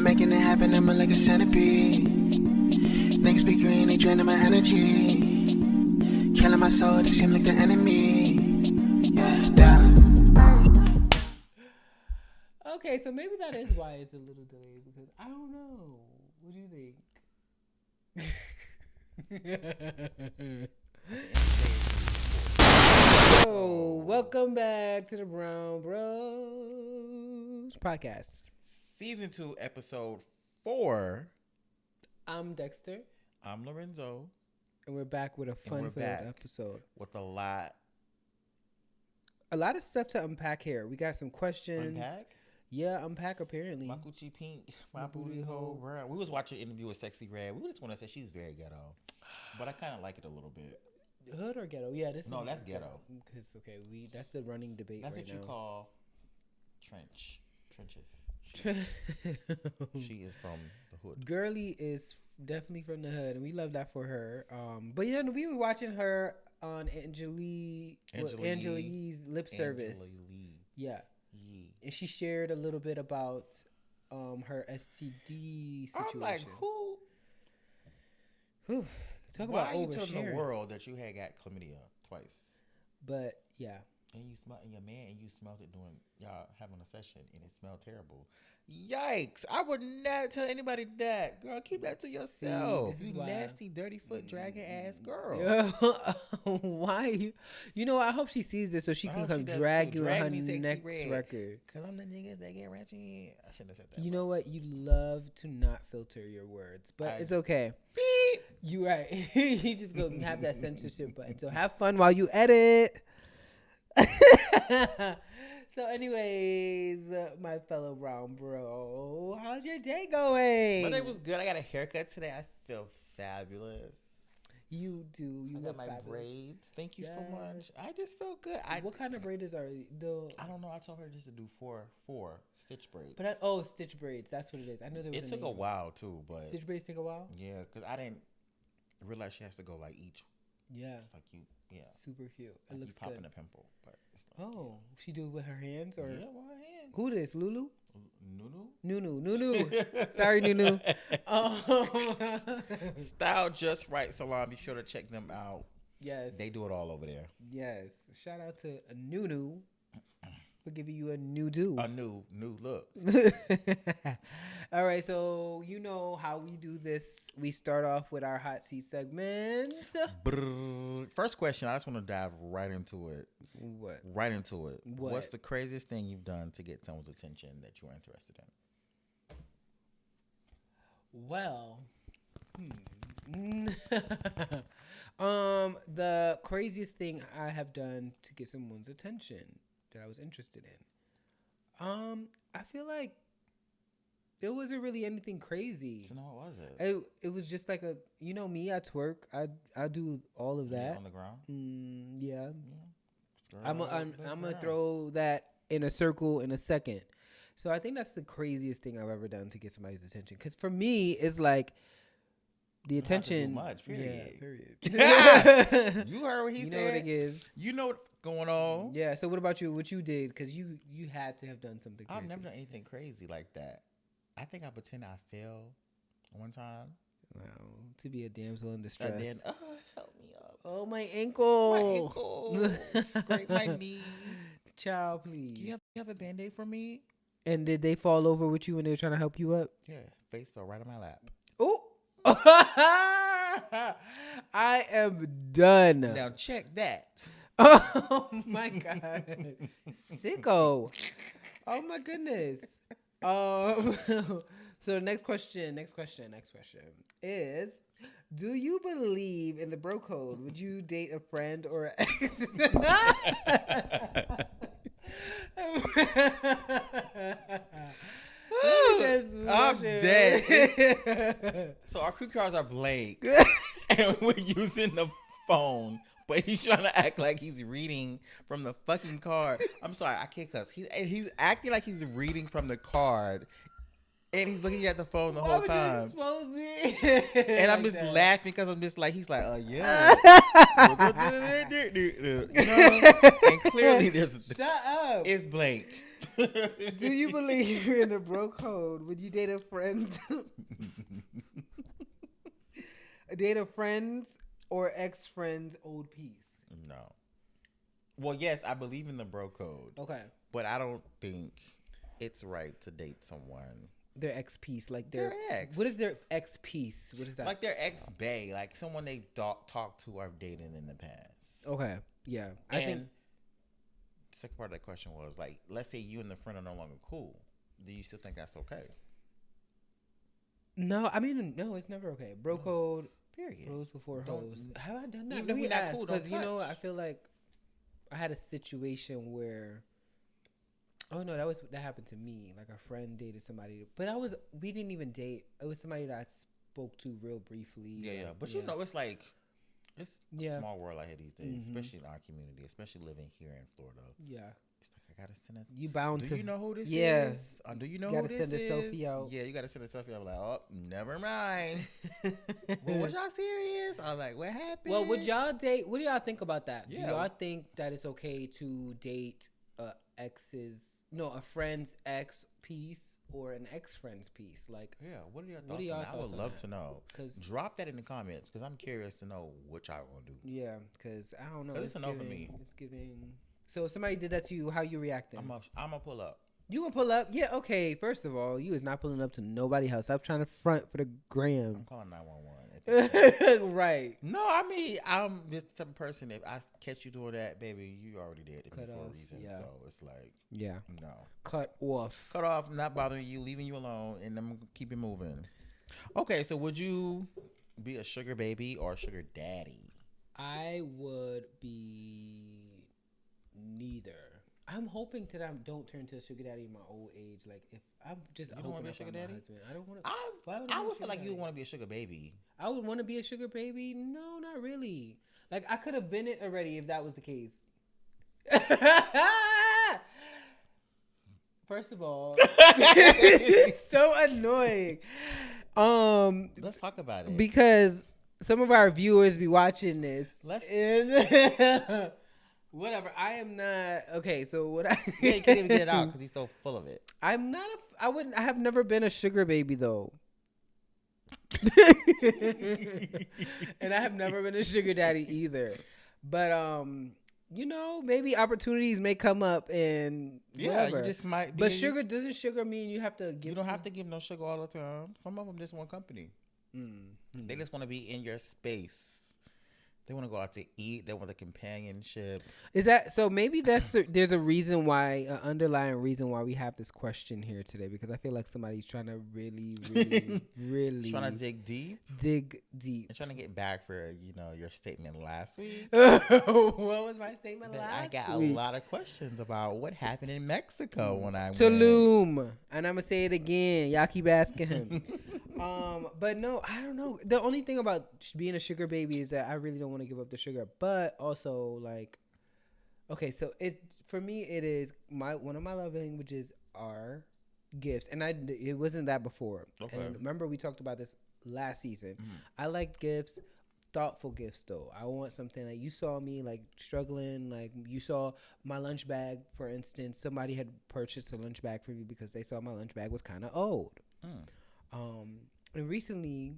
I'm making it happen, I'm like a centipede. Niggas be green, they draining my energy. Killing my soul, they seem like the enemy. Yeah. Okay, so maybe that is why it's a little delayed, because I don't know. What do you think? So, welcome back to the Brown Bros podcast. Season 2, episode 4. I'm Dexter. I'm Lorenzo. And we're back with a fun-filled episode. With a lot of stuff to unpack here. We got some questions. Unpack? Yeah, unpack apparently. My Gucci pink, my booty hole brown. We was watching an interview with Sexy Red. We just want to say she's very ghetto. But I kind of like it a little bit. Hood or ghetto? Yeah, that's ghetto. Because that's the running debate. That's right what you now. call trenches. She is from the hood. Girly is definitely from the hood, and we love that for her. But yeah, we were watching her on Angelique's lip service. Yeah, and she shared a little bit about her STD situation. I'm like, whew. Talk Why about are you oversharing. telling the world that you had got chlamydia twice? But yeah. And you smell, and your man, and you smelled it during y'all having a session, and it smelled terrible. Yikes! I would not tell anybody that, girl. Keep that to yourself. You nasty, dirty foot dragging ass girl. Why? You know, I hope she sees this so she can come drag you on her next record. Cause I'm the niggas that get ratchet. I shouldn't have said that. You know what? You love to not filter your words, but it's okay. Beep. You right. You just go have that censorship button. So have fun while you edit. So anyways, my fellow brown bro, how's your day going? My day was good. I got a haircut today. I feel fabulous. You do. You got my fabulous. braids. Thank you so much. I just feel good. What kind of braids are the? I don't know. I told her just to do four stitch braids. But stitch braids. That's what it is. I know there was. It took a while too, but stitch braids take a while. Yeah, because I didn't realize she has to go like each. Yeah. Like you. Yeah. Super cute. It looks good. Popping a pimple, but. She do it with her hands or? Yeah, with her hands. Who this? Lulu? Nunu. Sorry, Nunu. Style Just Right Salon. Be sure to check them out. Yes. They do it all over there. Yes. Shout out to Nunu for giving you a new do. A new look. All right, so you know how we do this. We start off with our hot seat segment. First question, I just want to dive right into it. What? Right into it. What? What's the craziest thing you've done to get someone's attention that you were interested in? Well, the craziest thing I have done to get someone's attention that I was interested in. I feel like there wasn't really anything crazy. So no, what was it? It was just like me, I twerk. I do all of that. Yeah, on the ground? Yeah. I'm gonna throw that in a circle in a second. So I think that's the craziest thing I've ever done to get somebody's attention. Because for me, it's like the attention. Not to do much, period. Yeah, period. You heard what he said. You know what it gives. You know what's going on. Yeah. So what about you? What you did? Because you had to have done something crazy. I've never done anything crazy like that. I think I pretended I fell one time. Wow. To be a damsel in distress. And then, help me up. Oh, my ankle. My ankle. Scrape my knee. Child, please. Do you have a Band-Aid for me? And did they fall over with you when they were trying to help you up? Yeah. Face fell right on my lap. Oh. I am done. Now check that. Oh, my God. Sicko. Oh, my goodness. So next question is, do you believe in the bro code? Would you date a friend or an ex? I'm dead. So our crew cards are blank, and we're using the phone. But he's trying to act like he's reading from the fucking card. I'm sorry, I can't cuss. He's acting like he's reading from the card, and he's looking at the phone the whole time. Expose me? And I'm just laughing because I'm just like, he's like, yeah. You know? And clearly there's Shut up. It's blank. Do you believe in the bro code? Would you date a friend? Date a friend's or ex-friend's old piece? No. Well, yes, I believe in the bro code. Okay. But I don't think it's right to date someone. Their ex piece, like their ex. What is their ex piece? What is that? Like their ex bae, like someone they talked to or dated in the past. Okay. Yeah. I think the second part of that question was like, let's say you and the friend are no longer cool. Do you still think that's okay? No, I mean, no, it's never okay. Bro code. Period. Bros before hoes. Have I done that? Even if we're not cool, because I feel like I had a situation where. Oh no, that happened to me. Like a friend dated somebody, but we didn't even date. It was somebody that I spoke to real briefly. Yeah. But you know, it's like it's a small world out here these days, Mm-hmm. especially in our community, especially living here in Florida. Yeah. It's like I gotta send it. You bound to. Do you know who this is? Do you know you who this is? Gotta send a selfie out. Yeah, you gotta send a selfie out. I'm like, oh, never mind. Well, was y'all serious? I was like, what happened? Well, would y'all date? What do y'all think about that? Yeah. Do y'all think that it's okay to date a friend's ex piece or an ex-friend's piece? Like, yeah, what are your thoughts on that? I would love to know. Drop that in the comments because I'm curious to know what y'all gonna do. Yeah, because I don't know. It's a no for me. It's giving. So if somebody did that to you, how you reacting? I'm gonna pull up. You gonna pull up? Yeah, okay. First of all, you is not pulling up to nobody's house. Stop trying to front for the gram. I'm calling 911. Right. No, I mean, I'm this type of person. If I catch you doing that, baby, you already did it for a reason. Yeah. So it's like, yeah, no. Cut off. Cut off, not bothering you, leaving you alone, and I'm gonna keep it moving. Okay, so would you be a sugar baby or a sugar daddy? I would be neither. I'm hoping that I don't turn to a sugar daddy in my old age. Like, if I'm just, you don't want to be a sugar daddy. I don't want to. I would feel like you would want to be a sugar baby. I would want to be a sugar baby. No, not really. Like, I could have been it already if that was the case. First of all, so annoying. Let's talk about it because some of our viewers be watching this. Whatever. I am not okay. So what? Yeah, you can't even get it out because he's so full of it. I'm not. I have never been a sugar baby though. And I have never been a sugar daddy either. But maybe opportunities may come up and whatever. You just might. But doesn't sugar mean you have to give? You don't have to give no sugar all the time. Some of them just want company. Mm-hmm. They just want to be in your space. They want to go out to eat. They want the companionship. Is that so? Maybe there's a reason why, an underlying reason why we have this question here today. Because I feel like somebody's trying to really, really trying to dig deep. And trying to get back for your statement last week. What was my statement last week? I got a lot of questions about what happened in Mexico when I went. Tulum, and I'm gonna say it again. Y'all keep asking him. But no, I don't know. The only thing about being a sugar baby is that I really don't want to give up the sugar, but also like, okay, so for me it is one of my love languages are gifts, and it wasn't that before. Okay. And remember we talked about this last season. Mm-hmm. I like gifts, thoughtful gifts though. I want something like you saw me like struggling, like you saw my lunch bag, for instance. Somebody had purchased a lunch bag for me because they saw my lunch bag was kind of old. And recently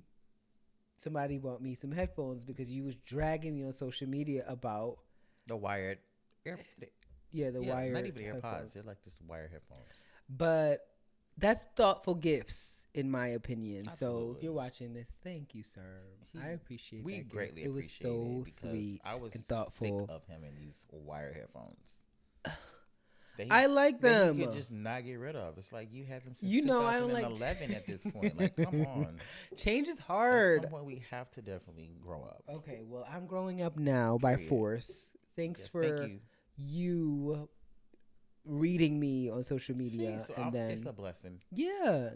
somebody bought me some headphones because you was dragging me on social media about the wired wired, not even AirPods. headphones. They're like just wired headphones. But that's thoughtful gifts, in my opinion. Absolutely. So if you're watching this, thank you, sir. I appreciate we that greatly gift. It was so sweet I was and thoughtful. sick of him and these wired headphones. I like them. You could just not get rid of. It's like you had them since I don't 2011 at this point. Like, come on. Change is hard. At some point, we have to definitely grow up. Okay, well, I'm growing up now by force. Thank you reading me on social media. It's a blessing. Yeah.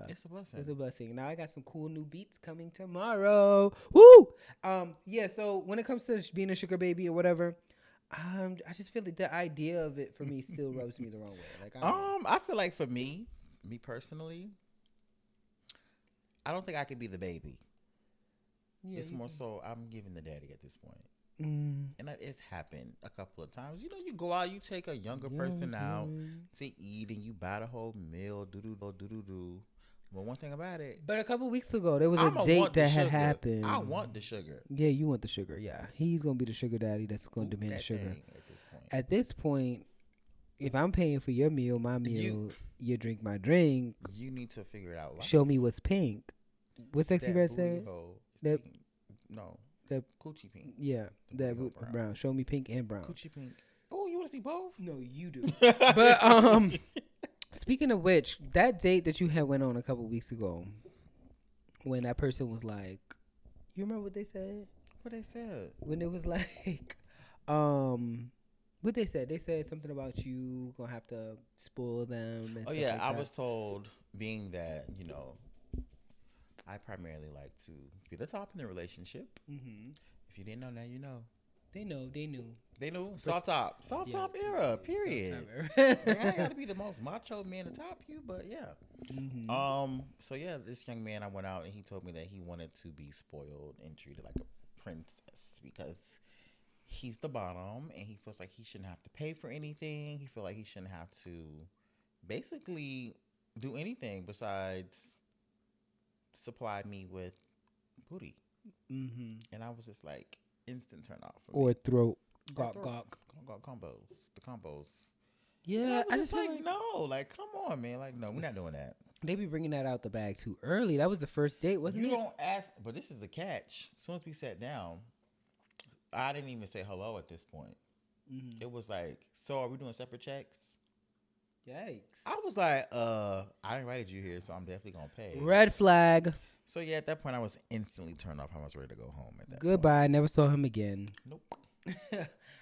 It's a blessing. It's a blessing. Now I got some cool new beats coming tomorrow. Woo! So when it comes to being a sugar baby or whatever, I just feel like the idea of it for me still rubs me the wrong way. Like, I feel like for me personally, I don't think I could be the baby. Yeah, it's more so I'm giving the daddy at this point. And it's happened a couple of times. You know, you go out, you take a younger person out to eat, and you buy the whole meal. Do. But one thing about it. But a couple weeks ago, there was a date that had happened. I want the sugar. Yeah, you want the sugar. Yeah, he's gonna be the sugar daddy. That's gonna demand the sugar. At this point, if I'm paying for your meal, my meal, you drink my drink. You need to figure it out. Like, show me what's pink. What's Sexy Red say? That no. That coochie pink. Yeah, that brown. Show me pink and brown. Coochie pink. Oh, you want to see both? No, you do. But speaking of which, that date that you had went on a couple weeks ago, when that person was like, you remember what they said? What they said? When it was like, what they said? They said something about you gonna have to spoil them. And oh yeah, like I was told, being that I primarily like to be the top in the relationship. Mm-hmm. If you didn't know, now you know. They know. They knew. They knew. Soft top era. Period. I gotta be the most macho man to top you, but yeah. Mm-hmm. So yeah, this young man, I went out and he told me that he wanted to be spoiled and treated like a princess because he's the bottom and he feels like he shouldn't have to pay for anything. He feels like he shouldn't have to basically do anything besides supply me with booty. Mm-hmm. And I was just like, instant turn off. Or throat. Gawk. Combos. The combos. Yeah. I just like, no. Like, come on, man. Like, no, we're not doing that. They be bringing that out the bag too early. That was the first date, wasn't it? You don't ask, but this is the catch. As soon as we sat down, I didn't even say hello at this point. Mm-hmm. It was like, so are we doing separate checks? Yikes. I was like, I invited you here, so I'm definitely going to pay. Red flag. So yeah, at that point, I was instantly turned off. I was ready to go home at that Goodbye. Never saw him again. Nope.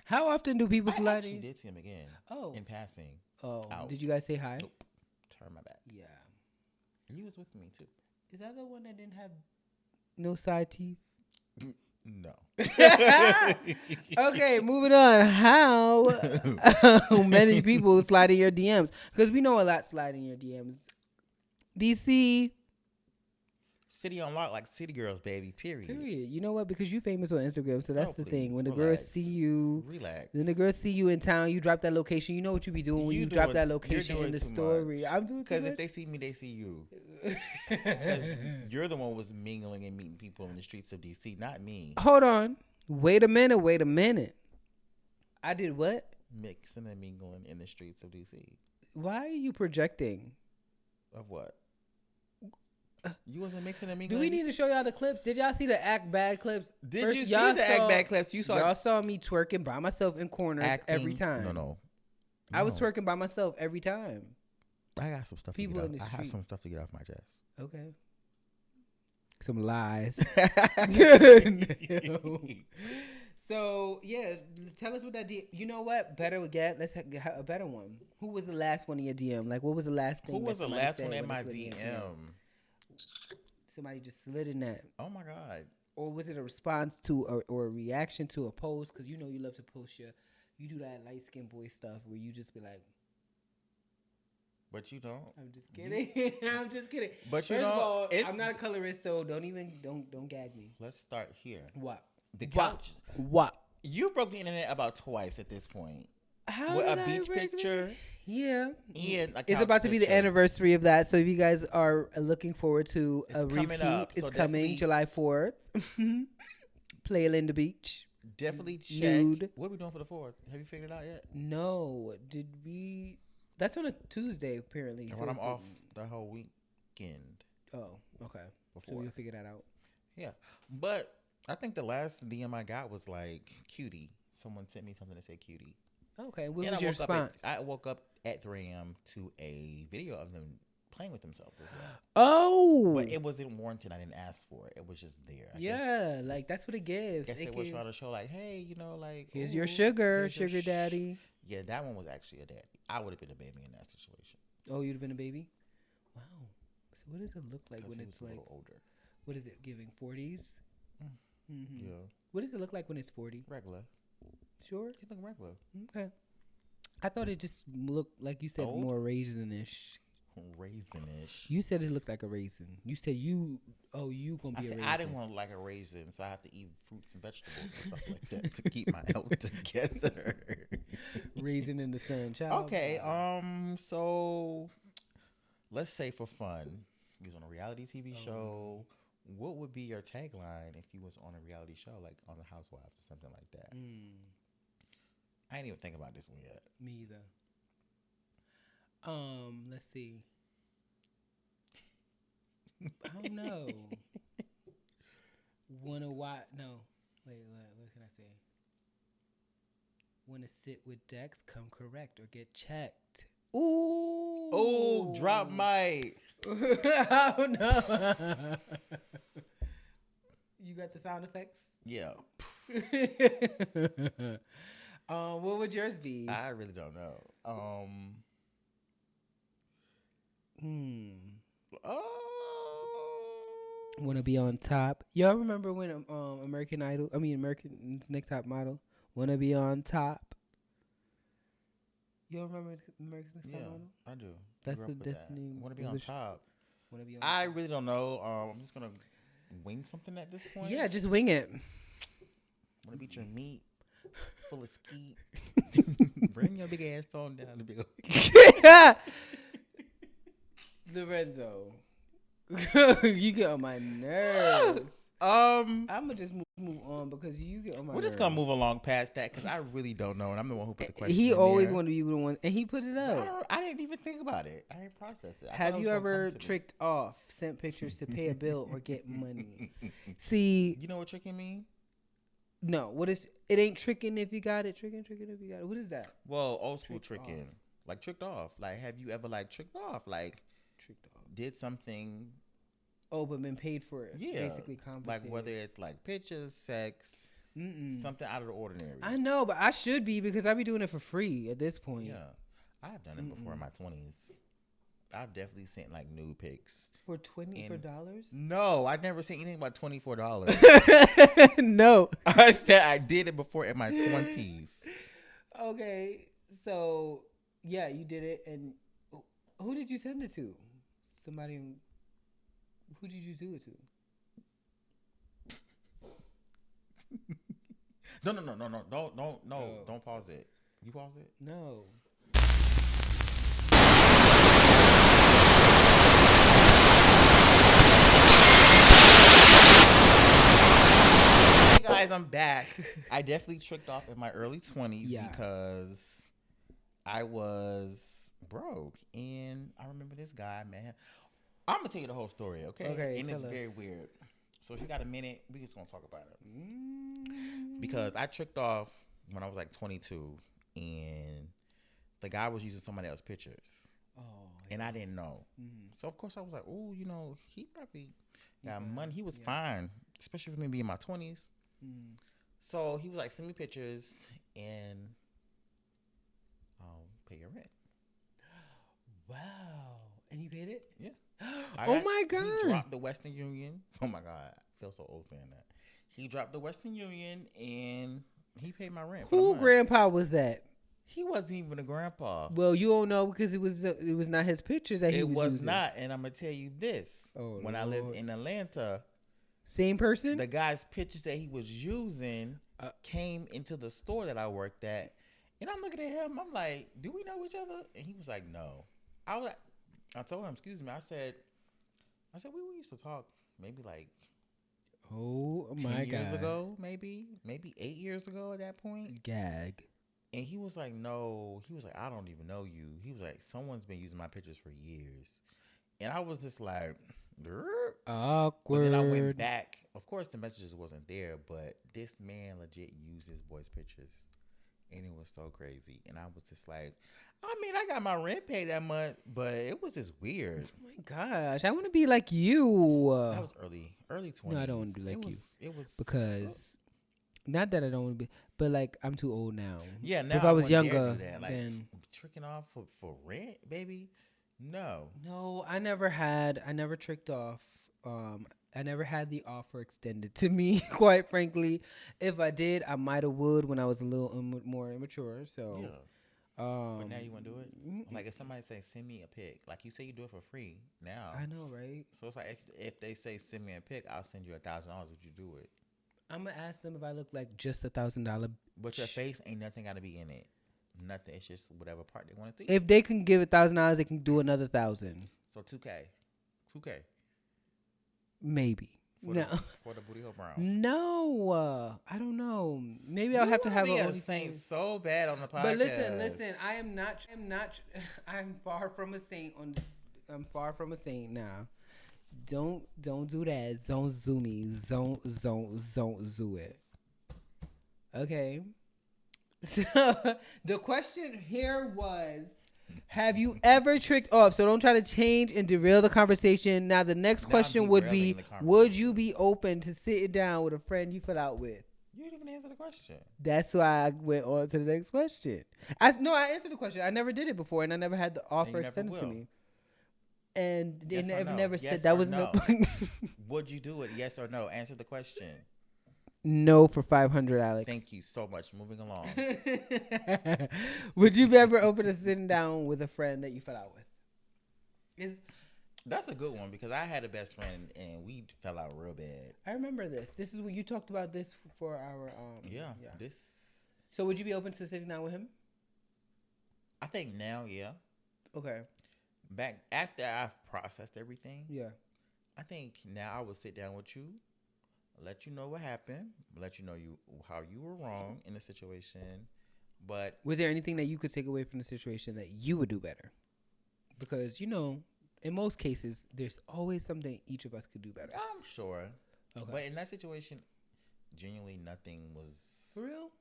How often do people slide in? I actually did see him again. Oh. In passing. Oh. Did you guys say hi? Nope. Turn my back. Yeah. He was with me, too. Is that the one that didn't have no side teeth? No. Okay, moving on. How many people slide in your DMs? Because we know a lot slide in your DMs. DC. City on lock, like city girls, baby. Period. You know what? Because you famous on Instagram, so that's the thing. When the girls see you, then the girls see you in town. You drop that location. You know what you be doing when you drop that location in the story. I'm doing because if they see me, they see you. Because you're the one who was mingling and meeting people in the streets of DC, not me. Hold on. Wait a minute. I did what? Mixing and mingling in the streets of DC. Why are you projecting? Of what? You wasn't mixing and mingling. Do we need to show y'all the clips? Did y'all see the act bad clips? Did you see the act bad clips? Y'all saw me twerking by myself in corners every time. No. I was twerking by myself every time. I got some stuff. People in the street. I have some stuff to get off my chest. Okay. Some lies. So yeah, tell us what that DM. You know what? Better get. Let's have a better one. Who was the last one in your DM? Like, what was the last thing? Who was the last one in my DM? Somebody just slid in that. Oh my god! Or was it a response to or a reaction to a post? Because you know you love to post you do that light skinned boy stuff where you just be like. But you don't. I'm just kidding. I'm just kidding. But First of all, I'm not a colorist, so don't gag me. Let's start here. What? The couch. What? You broke the internet about twice at this point. How with a beach picture? Yeah. And a it's about to be the anniversary of that, so if you guys are looking forward to a repeat, it's coming July 4th. Play Linda Beach. Definitely check. Nude. What are we doing for the 4th? Have you figured it out yet? No. Did we? That's on a Tuesday, apparently. So I'm off the whole weekend. Oh, okay. So we'll figure that out. Yeah. But I think the last DM I got was like cutie. Someone sent me something that said cutie. Okay. What was your response? I woke up at 3 a.m. to a video of them playing with themselves as well. Oh. But it wasn't warranted. I didn't ask for it. It was just there. I guess, like that's what it gives. I guess they were trying to show like, hey, you know, like. Here's your sugar daddy. Yeah, that one was actually a daddy. I would have been a baby in that situation. Oh, you'd have been a baby? Wow. So what does it look like when it's like. Older. What is it, giving 40s? Mm-hmm. Yeah. What does it look like when it's 40? Regular. Sure? You look regular. Okay. I thought it just looked, like you said, more raisin-ish. raisinish. You said it looked like a raisin. You said you gonna be a raisin. I didn't want to look like a raisin, so I have to eat fruits and vegetables and stuff like that to keep my health together. Raisin in the sun, child. Okay, so let's say for fun, you was on a reality TV show. What would be your tagline if you was on a reality show, like on The Housewives or something like that? I didn't even think about this one yet. Me either. Let's see. I don't know. Wanna watch? No. Wait, what can I say? Wanna sit with Dex? Come correct or get checked. Ooh. Oh, drop mic. Oh no. You got the sound effects? Yeah. What would yours be? I really don't know. Want to be on top? Y'all remember when American's Next Top Model? Want to be on top? You remember American's Next Top Model? I do. That's the Destiny. Want to be on top? Want to be on I really don't know. I'm just gonna wing something at this point. Yeah, just wing it. Want to beat your meat full of skeet? Bring your big ass phone down to be. Lorenzo. You get on my nerves. I'm gonna just move on because you get on my nerves. We're just gonna move along past that because I really don't know, and I'm the one who put the question. He always wanted to be the one, and he put it up. I didn't even think about it. I didn't process it. Have you ever tricked off, sent pictures to pay a bill or get money? See, you know what tricking mean? No, what is it? Ain't tricking if you got it. Tricking if you got it. What is that? Well, old school tricking, like tricked off. Like, have you ever like tricked off? Like, tricked off. Did something. Oh, but been paid for it. Yeah. Basically compensated. Like whether it's like pictures, sex, something out of the ordinary. I know, but I should be because I be doing it for free at this point. Yeah. I've done it before in my 20s. I've definitely sent like nude pics. For $24? No, I never sent anything about $24. No. I said I did it before in my 20s. Okay. So, yeah, you did it. And who did you send it to? Somebody. Who did you do it to? No. Don't pause it. You pause it? No. Hey guys, I'm back. I definitely tricked off in my early 20s because I was broke. And I remember this guy, man. I'm gonna tell you the whole story, okay? And it's very weird. So if you got a minute, we just gonna talk about it. Because I tricked off when I was like 22, and the guy was using somebody else's pictures. Oh. And I didn't know. So of course I was like, oh, you know, he probably got money. He was fine, especially for me being in my 20s. So he was like, send me pictures and I'll pay your rent. Wow. And you paid it? Yeah. Oh my God. He dropped the Western Union. Oh my God. I feel so old saying that. He dropped the Western Union and he paid my rent. Who grandpa was that? He wasn't even a grandpa. Well, you don't know because it was not his pictures that he was using. It was not. And I'm going to tell you this. When I lived in Atlanta. Same person? The guy's pictures that he was using came into the store that I worked at. And I'm looking at him. I'm like, do we know each other? And he was like, no. I told him, excuse me. I said, we used to talk maybe like 10 years ago, maybe 8 years ago at that point. Gag. And he was like, no. He was like, I don't even know you. He was like, someone's been using my pictures for years. And I was just like, awkward. But then I went back. Of course, the messages wasn't there, but this man legit used his boy's pictures. And it was so crazy. And I was just like, I mean, I got my rent paid that month, but it was just weird. Oh my gosh. I want to be like you. That was early 20s. No, I don't want to be like you. It was because not that I don't want to be, but like I'm too old now. Yeah, now if I was younger, like, then tricking off for rent, baby. No, I never tricked off. I never had the offer extended to me, quite frankly. If I did, I might have would when I was a little more immature. So, But now you want to do it? Like if somebody say send me a pic, like you say you do it for free now. I know, right? So it's like if they say send me a pic, I'll send you $1,000. Would you do it? I'm gonna ask them if I look like just $1,000. But your face ain't nothing got to be in it. Nothing. It's just whatever part they want to see. If they can give $1,000, they can do another 1,000. So 2K. Maybe. For the booty hole brown. No, I don't know. Maybe I'll have to have a saint so bad on the podcast. But listen. I am not. I'm far from a saint. I'm far from a saint now. Don't do that. Don't zoo me. Don't zoo it. Okay. So the question here was, have you ever tricked off? So don't try to change and derail the conversation. Now the next question would be, would you be open to sitting down with a friend you fell out with? You didn't even answer the question. That's why I went on to the next question. I answered the question. I never did it before, and I never had the offer extended to me. And they never said that was no. Would you do it? Yes or no? Answer the question. No for 500, Alex. Thank you so much. Moving along. Would you be ever open to sitting down with a friend that you fell out with? That's a good one because I had a best friend and we fell out real bad. I remember this. This is when you talked about this for our yeah. So would you be open to sitting down with him? I think now, yeah. Okay. Back after I've processed everything. Yeah. I think now I would sit down with you. Let you know what happened. Let you know how you were wrong in the situation. But was there anything that you could take away from the situation that you would do better? Because, in most cases, there's always something each of us could do better. I'm sure. Okay. But in that situation, genuinely nothing was... For real?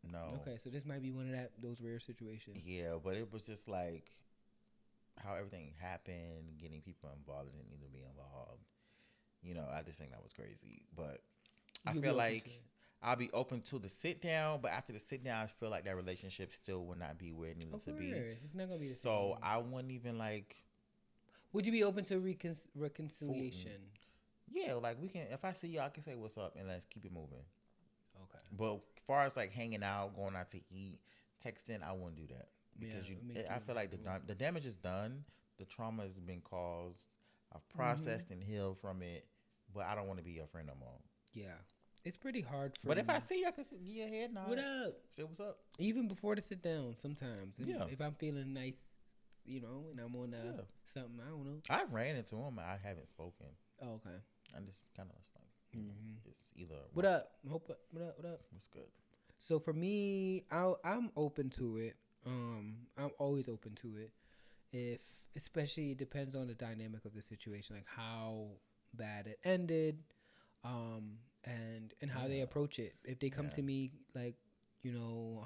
No. Okay, so this might be one of those rare situations. Yeah, but it was just like how everything happened, getting people involved that didn't need to be involved. I just think that was crazy. But I feel like I'll be open to the sit down, but after the sit down, I feel like that relationship still will not be where it needs to be. It's not gonna be the same. So I wouldn't even like. Would you be open to reconciliation? Yeah, like we can. If I see you, I can say what's up and let's keep it moving. Okay. But as far as like hanging out, going out to eat, texting, I wouldn't do that because I feel like the damage is done. The trauma has been caused. I've processed and healed from it, but I don't want to be your friend no more. Yeah. It's pretty hard for But if I see you, I can give you a head nod. What up? Say what's up. Even before the sit down sometimes. Yeah. If I'm feeling nice, and I'm on something, I don't know. I ran into him. I haven't spoken. Oh, okay. I just kind of like, just either. What up? What up? What's good? So for me, I'm open to it. I'm always open to it. Especially it depends on the dynamic of the situation, like how bad it ended, and how they approach it. If they come to me like,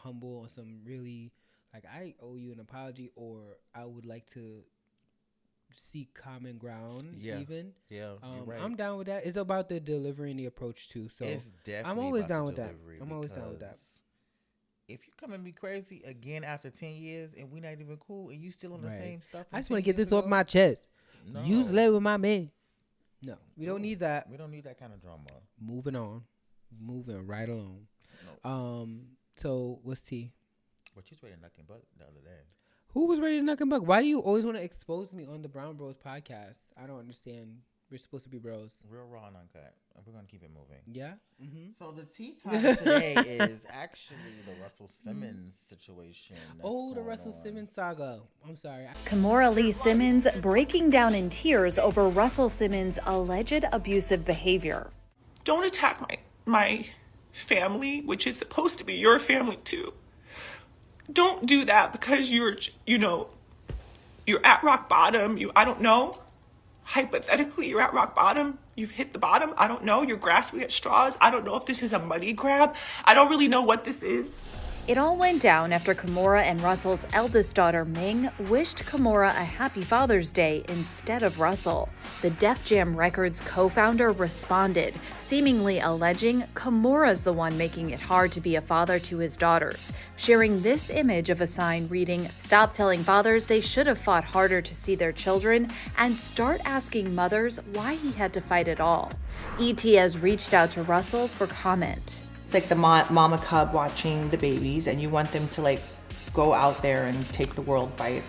humble or some really like I owe you an apology, or I would like to seek common ground. Even you're right. I'm down with that. It's about the delivery and the approach too. So it's definitely I'm always down with that. I'm always down with that. If you come and be crazy again after 10 years and we not even cool and you still on the same stuff. I just want to get this off my chest. No. You slept with my man. No, we don't need that. We don't need that kind of drama. Moving on. Moving right along. No. So what's tea? But you was ready to knuck and buck the other day. Who was ready to knuck and buck? Why do you always want to expose me on the Brown Bros podcast? I don't understand. We're supposed to be bros. Real raw and uncut. We're going to keep it moving. Yeah? Mm-hmm. So the tea time today is actually the Russell Simmons situation. The Russell Simmons saga. I'm sorry. Kimora Lee Simmons breaking down in tears over Russell Simmons' alleged abusive behavior. Don't attack my family, which is supposed to be your family too. Don't do that because you're at rock bottom. I don't know. Hypothetically, you're at rock bottom. You've hit the bottom. I don't know. You're grasping at straws. I don't know if this is a money grab. I don't really know what this is. It all went down after Kimora and Russell's eldest daughter, Ming, wished Kimora a happy Father's Day instead of Russell. The Def Jam Records co-founder responded, seemingly alleging Kimora's the one making it hard to be a father to his daughters, sharing this image of a sign reading, "Stop telling fathers they should have fought harder to see their children, and start asking mothers why he had to fight at all." ET has reached out to Russell for comment. It's like the mama cub watching the babies, and you want them to go out there and take the world by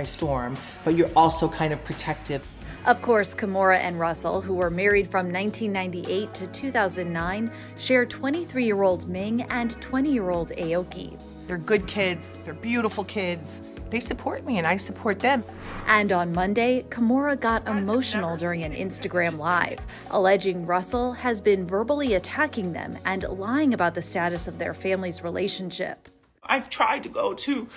storm, but you're also kind of protective. Of course, Kimora and Russell, who were married from 1998 to 2009, share 23-year-old Ming and 20-year-old Aoki. They're good kids. They're beautiful kids. They support me and I support them. And on Monday, Kimora got emotional during an Instagram Live, alleging Russell has been verbally attacking them and lying about the status of their family's relationship. I've tried to go to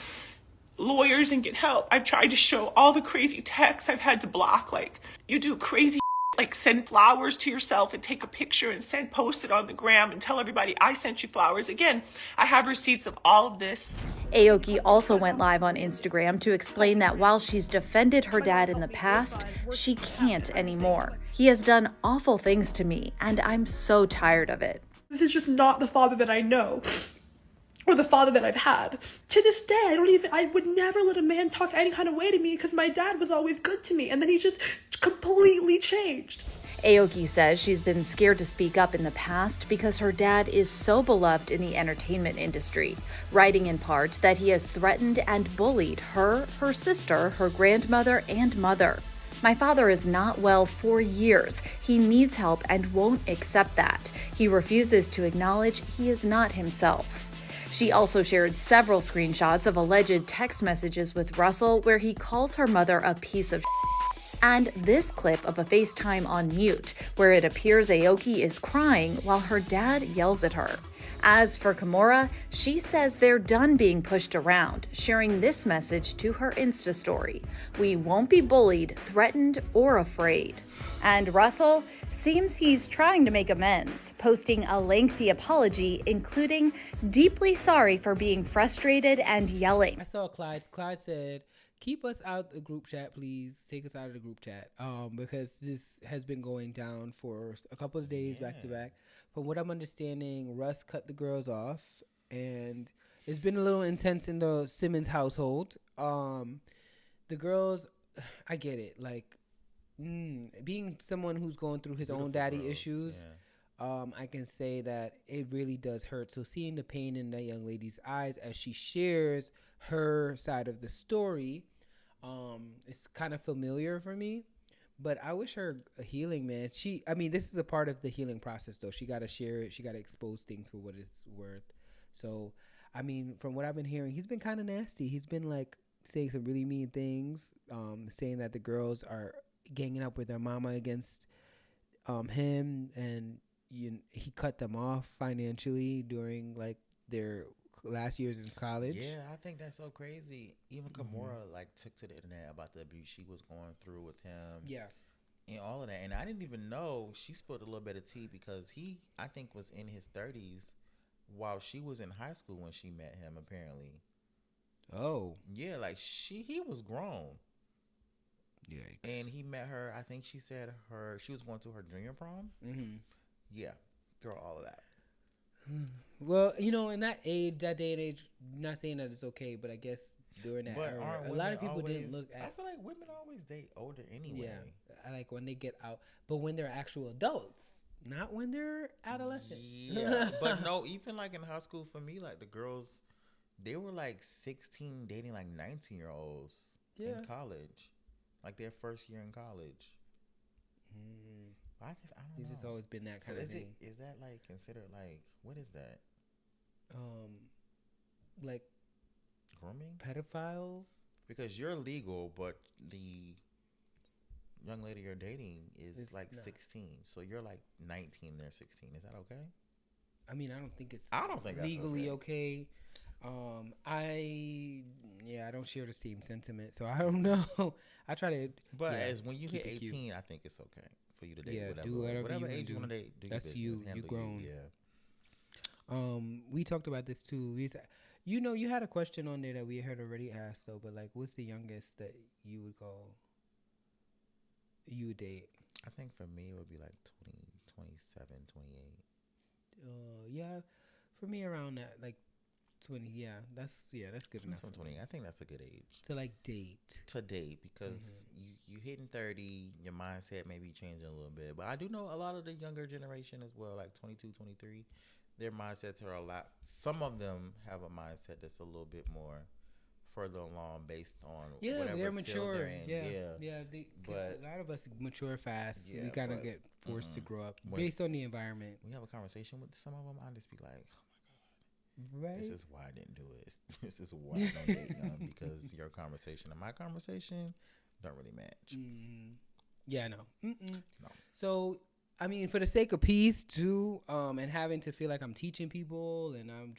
lawyers and get help. I've tried to show all the crazy texts I've had to block. Like, you do crazy like send flowers to yourself and take a picture and post it on the gram and tell everybody I sent you flowers. Again, I have receipts of all of this. Aoki also went live on Instagram to explain that while she's defended her dad in the past, she can't anymore. He has done awful things to me, and I'm so tired of it. This is just not the father that I know, or the father that I've had. To this day, I would never let a man talk any kind of way to me because my dad was always good to me, and then he just completely changed. Aoki says she's been scared to speak up in the past because her dad is so beloved in the entertainment industry, writing in part that he has threatened and bullied her, her sister, her grandmother, and mother. My father is not well for years. He needs help and won't accept that. He refuses to acknowledge he is not himself. She also shared several screenshots of alleged text messages with Russell where he calls her mother a piece of and this clip of a FaceTime on mute, where it appears Aoki is crying while her dad yells at her. As for Kimora, she says they're done being pushed around, sharing this message to her Insta story: "We won't be bullied, threatened, or afraid." And Russell seems he's trying to make amends, posting a lengthy apology, including deeply sorry for being frustrated and yelling. I saw Clyde said, "Keep us out the group chat, please. Take us out of the group chat, because this has been going down for a couple of days back to back. From what I'm understanding, Russ cut the girls off, and it's been a little intense in the Simmons household. The girls, I get it. Like, being someone who's going through his own daddy issues, I can say that it really does hurt. So seeing the pain in that young lady's eyes as she shares her side of the story, it's kind of familiar for me, but I wish her a healing, man. This is a part of the healing process, though. She got to share it. She got to expose things for what it's worth. So, from what I've been hearing, he's been kind of nasty. He's been like saying some really mean things, saying that the girls are ganging up with their mama against him, and he cut them off financially during like their last years in college. Yeah, I think that's so crazy. Even Kimora took to the internet about the abuse she was going through with him. Yeah. And all of that. And I didn't even know. She spilled a little bit of tea because he, I think, was in his 30s while she was in high school when she met him, apparently. Oh. Yeah, he was grown. Yikes. And he met her, I think she said she was going to her junior prom. Mm-hmm. Yeah, through all of that. Well, in that day and age, not saying that it's okay, but I guess during that era, a lot of people didn't look at. I feel like women always date older anyway. Yeah, I like when they get out, but when they're actual adults, not when they're adolescents. Yeah, but no, even in high school for me, the girls, they were 16 dating 19-year-olds in college, their first year in college. I don't know. It's just always been that kind of thing. Is that considered what is that? Grooming? Pedophile? Because you're legal, but the young lady you're dating is 16. So you're 19, they're 16. Is that okay? I don't think it's legally that's okay. I don't share the same sentiment, so I don't know. I try to. But as when you hit 18, I think it's okay for you to date whatever age you want to date. Do that's you. You grown. Yeah. We talked about this too. You had a question on there that we had already asked though. But what's the youngest that you would call you would date? I think for me it would be 20, 27, 28. Yeah, for me around that 20. Yeah, that's good enough. 20. I think that's a good age to date. To date because you hitting 30, your mindset may be changing a little bit. But I do know a lot of the younger generation as well, 22, 23. Their mindsets are a lot. Some of them have a mindset that's a little bit more further along based on whatever they're mature. They're in. Yeah. But a lot of us mature fast. We kind of get forced to grow up based on the environment. We have a conversation with some of them. I just be like, right. This is why I didn't do it. This is why I don't date young, because your conversation and my conversation don't really match. Mm-hmm. Yeah, no. No. So, I mean, for the sake of peace too, and having to feel like I'm teaching people and I'm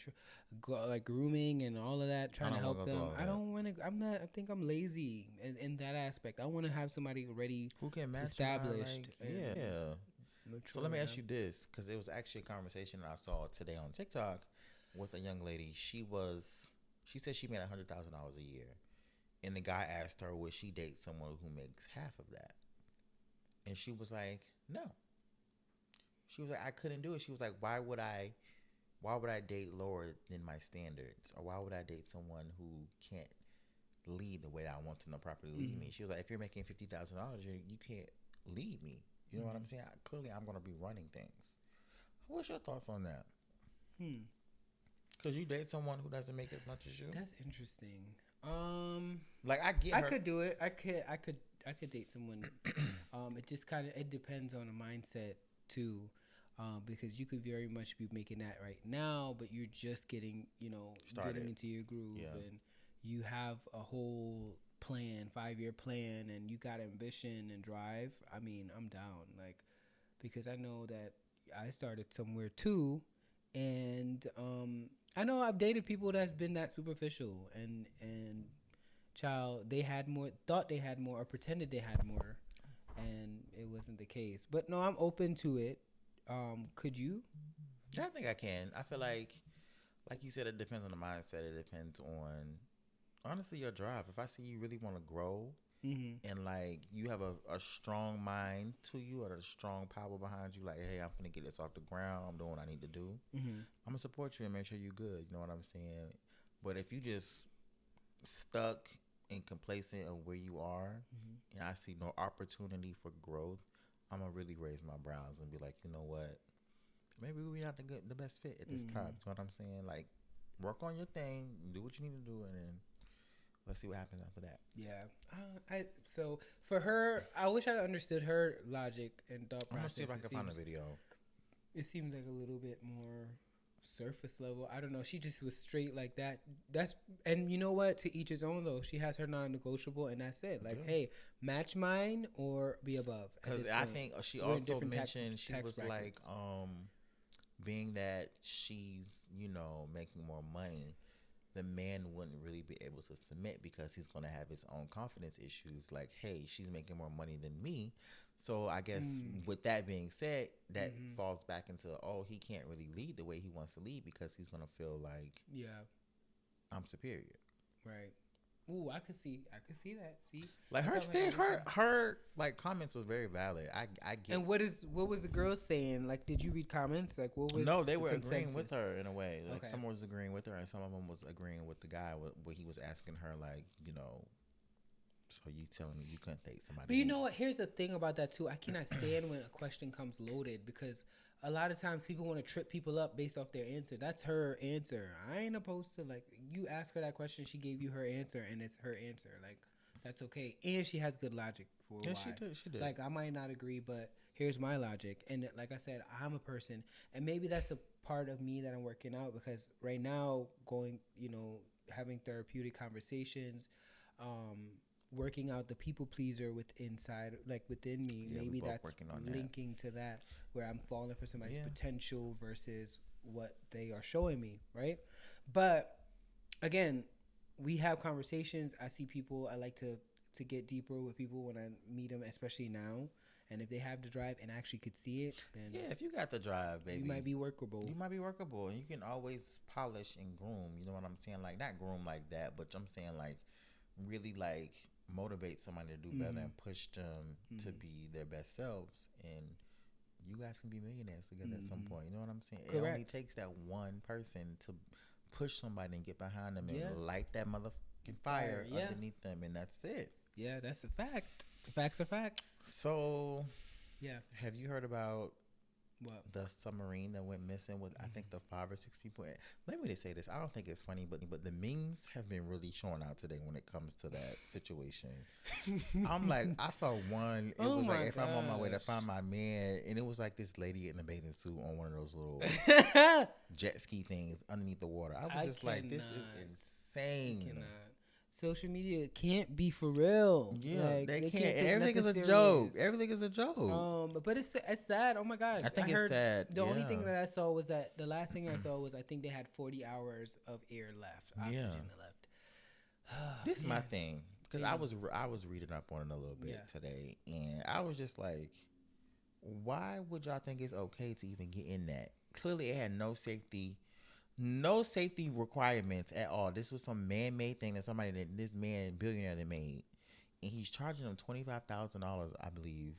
like grooming and all of that, trying to help them. I don't want to. I'm not. I think I'm lazy in that aspect. I want to have somebody already who can match established. Yeah. So let me ask you this, because it was actually a conversation that I saw today on TikTok with a young lady. She said she made $100,000 a year, and the guy asked her, would she date someone who makes half of that? And she was like, no. She was like, I couldn't do it. She was like, why would I date lower than my standards? Or why would I date someone who can't lead the way I want them to properly lead me? She was like, if you're making $50,000, you can't lead me. You know what I'm saying? Clearly, I'm going to be running things. What's your thoughts on that? Because you date someone who doesn't make as much as you. That's interesting. Like I could do it. I could date someone. It just it depends on the mindset too, because you could very much be making that right now, but you're just getting getting into your groove, and you have a whole plan, 5-year plan, and you got ambition and drive. I mean, I'm down, like, because I know that I started somewhere too, and I know I've dated people that's been that superficial, and they had more, thought they had more, or pretended they had more, and it wasn't the case. But no, I'm open to it. Could you? I think I can. I feel like you said, it depends on the mindset. It depends on, honestly, your drive. If I see you really want to grow, and like you have a strong mind to you, or a strong power behind you, like, hey, I'm gonna get this off the ground, I'm doing what I need to do, I'm gonna support you and make sure you're good. You know what I'm saying? But if you just stuck and complacent of where you are, and I see no opportunity for growth, I'm gonna really raise my brows and be like, you know what? Maybe we're not the best fit at this time. You know what I'm saying? Like, work on your thing, do what you need to do, and then let's see what happens after that. Yeah. So for her, I wish I understood her logic and thought process. I'm gonna see if I can find a video. It seems like a little bit more surface level. I don't know. She just was straight like that. And you know what? To each his own, though. She has her non-negotiable, and that's it. Like, hey, match mine or be above. Because I think she also mentioned she was brackets. Like, being that she's making more money, the man wouldn't really be able to submit because he's going to have his own confidence issues. Like, hey, she's making more money than me. So I guess with that being said, that falls back into, he can't really lead the way he wants to lead because he's going to feel like, I'm superior. Right. Ooh, I could see that. See, like her like comments was very valid. I get. And what was the girl saying? Like, did you read comments? Like, what was? No, they were consensus? agreeing with her in a way. Like, someone was agreeing with her, and some of them was agreeing with the guy. What he was asking her, like, so you telling me you couldn't date somebody? But you know what? Here's the thing about that too. I cannot stand when a question comes loaded, because a lot of times people want to trip people up based off their answer. That's her answer. I ain't opposed to, like, you ask her that question, she gave you her answer, and it's her answer. Like, that's okay. And she has good logic for why. She did. Like, I might not agree, but here's my logic. And like I said, I'm a person, and maybe that's a part of me that I'm working out, because right now, going, having therapeutic conversations, working out the people pleaser within me. Yeah, maybe that's linking to that, where I'm falling for somebody's potential versus what they are showing me, right? But again, we have conversations. I see people. I like to get deeper with people when I meet them, especially now. And if they have the drive and actually could see it, then if you got the drive, baby, you might be workable. And you can always polish and groom. You know what I'm saying? Like, not groom like that, but I'm saying, like, really, like, motivate somebody to do better and push them to be their best selves, and you guys can be millionaires together at some point. You know what I'm saying? Correct. It only takes that one person to push somebody and get behind them and light that motherfucking fire underneath them, and that's it. Yeah, that's a fact. The facts are facts. So, have you heard about What? The submarine that went missing with, I think, the 5 or 6 people. Let me just say this. I don't think it's funny, but the memes have been really showing out today when it comes to that situation. I'm like, I saw one. It was like, if I'm on my way to find my man, and it was like this lady in a bathing suit on one of those little jet ski things underneath the water. I was just like, this is insane. Social media can't be for real. Yeah, like, they can't. Everything is a joke. Everything is a joke. But it's sad. Oh my God. I think it's sad. The only thing that I saw was that the last thing I saw was I think they had 40 hours of air left, oxygen left. This is my thing, because I was reading up on it a little bit today, and I was just like, why would y'all think it's okay to even get in that? Clearly, it had no safety requirements at all. This was some man-made thing that this billionaire that made, and he's charging them $25,000, I believe,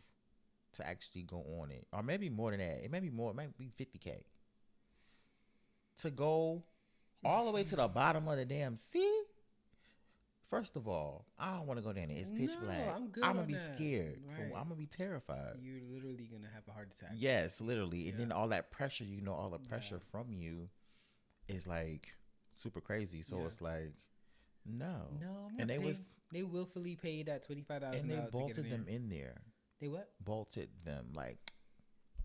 to actually go on it, or maybe more than that. It may be more. It might be $50K to go all the way to the bottom of the damn sea. First of all, I don't want to go down there. It's pitch black. I'm gonna be scared. Right. I'm gonna be terrified. You're literally gonna have a heart attack. Yes, literally, and then all that pressure. All the pressure from you is like super crazy. So it's like, no. And they willfully paid that $25,000, and they bolted them in there. They what? Bolted them, like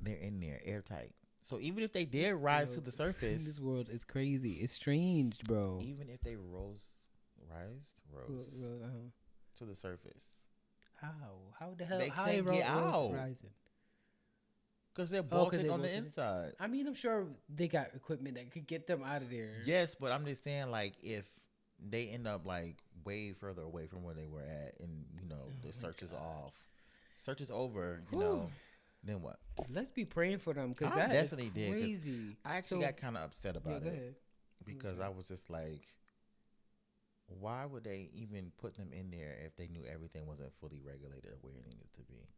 they're in there airtight. So even if they did rise to the surface, this world is crazy. It's strange, bro. Even if they rose to the surface, how the hell they can't get out? Rising? Because they're bolted on the inside. I mean, I'm sure they got equipment that could get them out of there. Yes, but I'm just saying, like, if they end up, like, way further away from where they were at, and, the search is off, search is over, then what? Let's be praying for them, because that is definitely crazy. I actually got kind of upset about it. Ahead. Because I was just like, why would they even put them in there if they knew everything wasn't fully regulated the way it needed to be?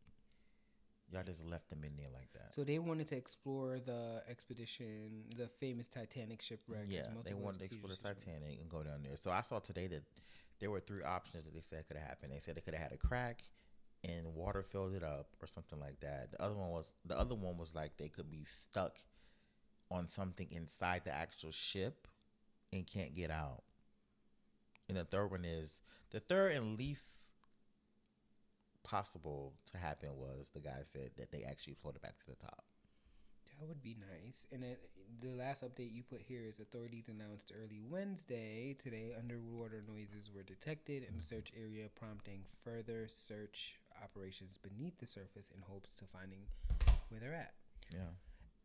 Y'all just left them in there like that. So they wanted to explore the expedition, the famous Titanic shipwreck. Yeah, they wanted to explore the Titanic and go down there. So I saw today that there were 3 options that they said could have happened. They said they could have had a crack and water filled it up or something like that. The other one was like they could be stuck on something inside the actual ship and can't get out. And the third and least possible to happen was, the guy said that they actually floated back to the top. That would be nice. And the last update you put here is authorities announced early Wednesday today underwater noises were detected in the search area, prompting further search operations beneath the surface in hopes to finding where they're at. Yeah.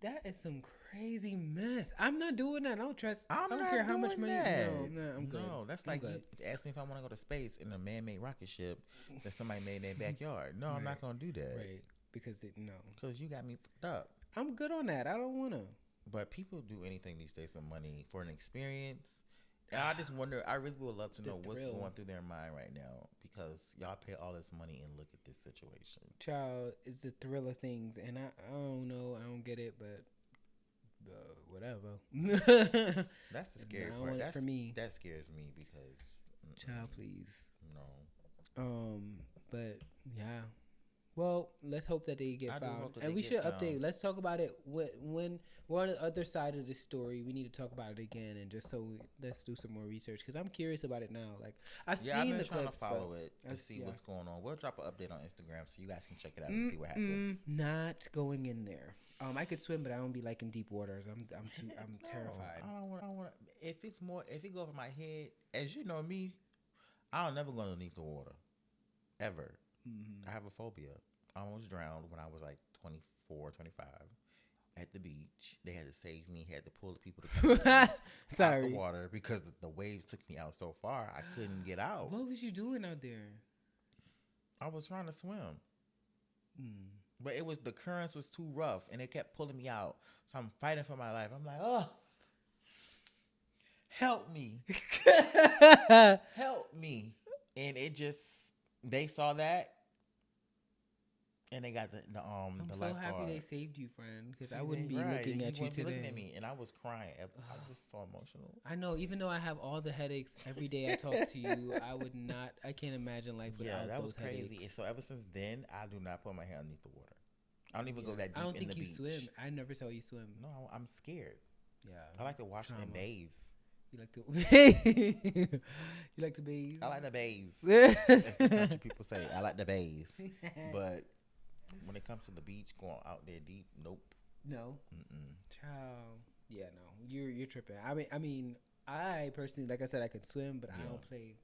That is some crazy mess. I'm not doing that. I don't care how much money. No, I'm good. No, that's like you ask me if I want to go to space in a man-made rocket ship that somebody made in their backyard. No, I'm not gonna do that. Right? Because you got me fucked up. I'm good on that. I don't want to. But people do anything these days for money, for an experience. And I just wonder. I really would love to know what's going through their mind right now, because y'all pay all this money and look at this situation. Child, it's the thrill of things, and I don't know. I don't get it, but whatever. That's the scary part. That's for me. That scares me because. Child, please. No. But yeah. Well, let's hope that they get found. And we should update. Let's talk about it when we're on the other side of the story. We need to talk about it again, and let's do some more research, because I'm curious about it now. Like, I've seen the clips. To follow it to see what's going on. We'll drop an update on Instagram so you guys can check it out and see what happens. Not going in there. I could swim, but I don't be liking deep waters. I'm terrified. I don't want. If it go over my head, as you know me, I'll never go underneath the water, ever. Mm-hmm. I have a phobia. I almost drowned when I was like 24, 25 at the beach. They had to save me. Had to pull the people to come out the water because the waves took me out so far I couldn't get out. What was you doing out there? I was trying to swim. But the currents was too rough and it kept pulling me out. So I'm fighting for my life. I'm like, oh, help me. Help me. And they saw that. And they got the I'm so lifeguard. happy they saved you, friend, because I wouldn't be looking at you today. Looking at me, and I was crying. I was just so emotional. I know, even though I have all the headaches every day I talk to you, I can't imagine life without those headaches. Yeah, that was crazy. And so ever since then, I do not put my hand underneath the water. I don't even go that deep. I don't think in the you beach. swim. I never saw you swim. No, I'm scared. Yeah. I like to wash and bathe. You like to you like to bathe? I like to bathe. As the country people say, I like to bathe. But when it comes to the beach, going out there deep, nope. No. Child. Yeah, no. You're tripping. I mean, I personally, like I said, I can swim, but I don't play.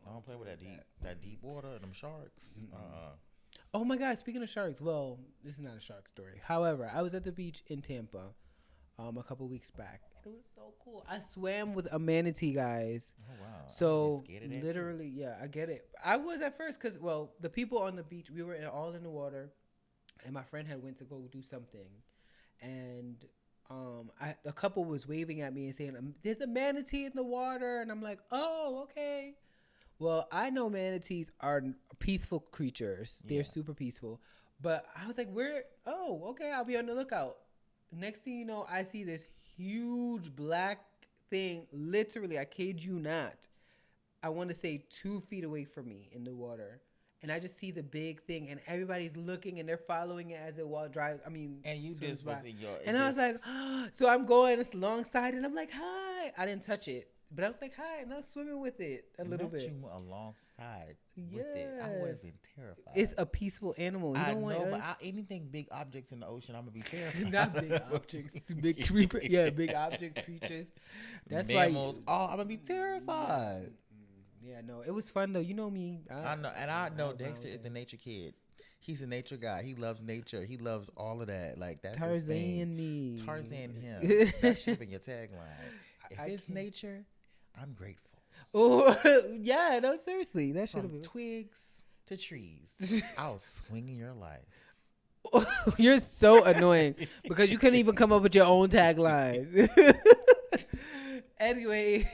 I don't play with that deep water and them sharks. Oh my God! Speaking of sharks, well, this is not a shark story. However, I was at the beach in Tampa, a couple weeks back. It was so cool. I swam with a manatee, guys. Oh wow! So literally, yeah, I get it. I was at first because, well, the people on the beach, we were all in the water, and my friend had went to go do something, and a couple was waving at me and saying, "There's a manatee in the water," and I'm like, "Oh, okay." Well, I know manatees are peaceful creatures. They're super peaceful. But I was like, okay, I'll be on the lookout. Next thing you know, I see this huge black thing. Literally, I kid you not. I want to say 2 feet away from me in the water. And I just see the big thing, and everybody's looking, and they're following it as it drives. I mean, and you just was in your. And I was like, so I'm going alongside, and I'm like, hi. I didn't touch it. But I was like, hi, and I was swimming with it a little bit. You went alongside with it. I would have been terrified. It's a peaceful animal. You don't want but anything big objects in the ocean, I'm gonna be terrified. Not big objects, big creeper. Yeah, big objects, creatures. That's mammals. I'm gonna be terrified. Yeah, no, it was fun though. You know me. I know, and I know Dexter is the nature kid. He's a nature guy. He loves nature. He loves all of that. Like that's Tarzan his thing. me. Tarzan him. That should be your tagline. If it's nature, I'm grateful. Oh, yeah, no, seriously. That should have been. Twigs to trees. I'll swing in your life. You're so annoying because you couldn't even come up with your own tagline. Anyway,